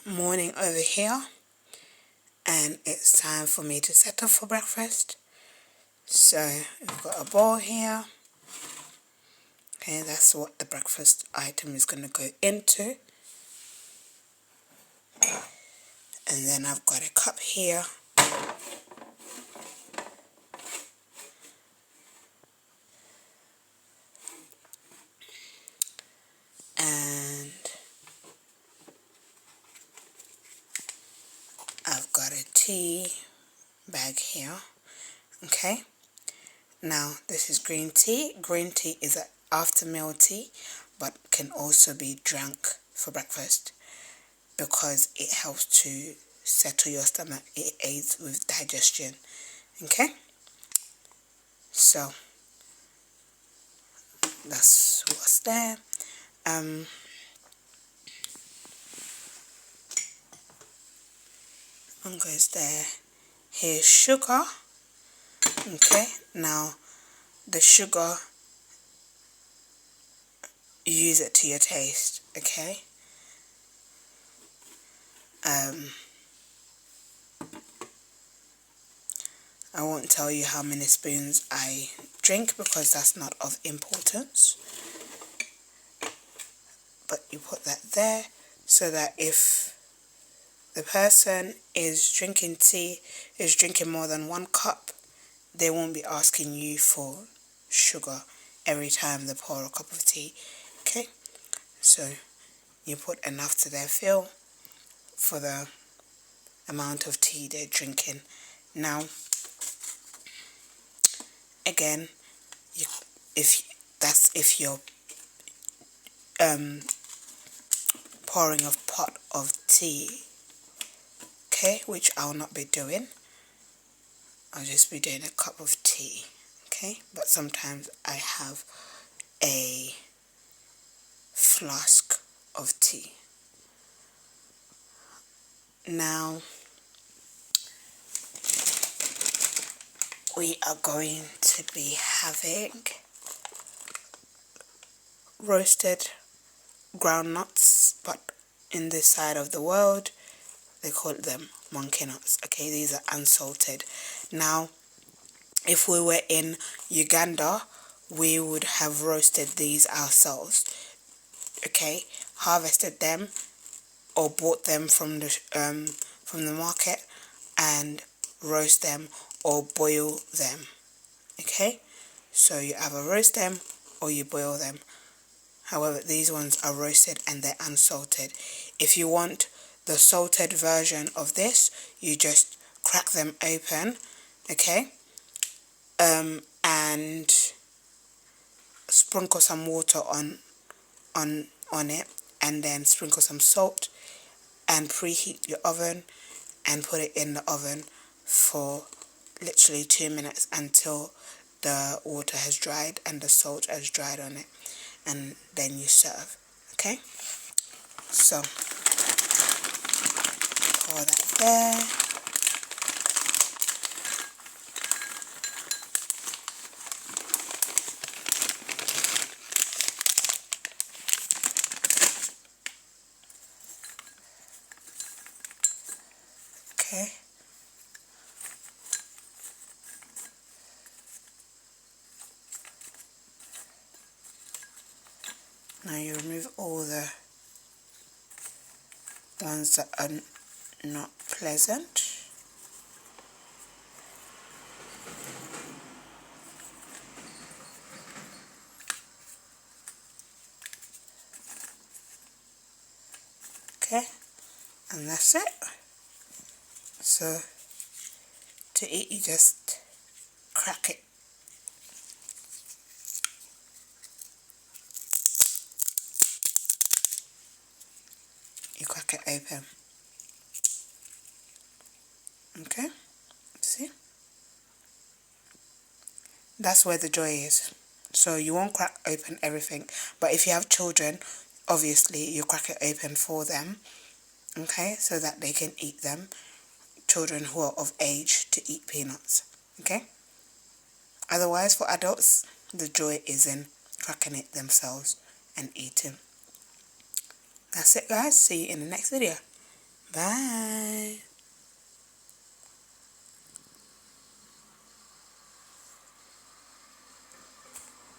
morning over here, and it's time for me to set up for breakfast. So we've got a bowl here. Okay, that's what the breakfast item is going to go into. And then I've got a cup here. And I've got a tea bag here. Okay. Now, this is green tea. Green tea is an after meal tea, but can also be drunk for breakfast because it helps to settle your stomach. It aids with digestion. Okay? So, that's what's there. What goes there? Here's sugar. Okay, now the sugar, use it to your taste. Okay. I won't tell you how many spoons I drink because that's not of importance. But you put that there so that if the person is drinking tea, is drinking more than 1 cup, they won't be asking you for sugar every time they pour a cup of tea. Okay? So you put enough to their fill for the amount of tea they're drinking. Now, again, if you're pouring a pot of tea, okay, which I'll not be doing. I'll just be doing a cup of tea, okay? But sometimes I have a flask of tea. Now, we are going to be having roasted groundnuts, but in this side of the world, they call them monkey nuts. Okay, these are unsalted. Now, if we were in Uganda, we would have roasted these ourselves. Okay, harvested them or bought them from the market and roast them or boil them. Okay, so you either roast them or you boil them. However, these ones are roasted and they're unsalted. If you want the salted version of this, you just crack them open, okay, and sprinkle some water on it, and then sprinkle some salt and preheat your oven and put it in the oven for literally 2 minutes until the water has dried and the salt has dried on it, and then you serve. Okay, so pour that there. Okay, now you remove all the ones that are not pleasant. Okay, and that's it. So to eat, you just crack it. You crack it open. Okay, see? That's where the joy is. So you won't crack open everything, but if you have children, obviously you crack it open for them, okay, so that they can eat them. Children who are of age to eat peanuts, okay? Otherwise, for adults, the joy is in cracking it themselves and eating. That's it, guys. See you in the next video. Bye.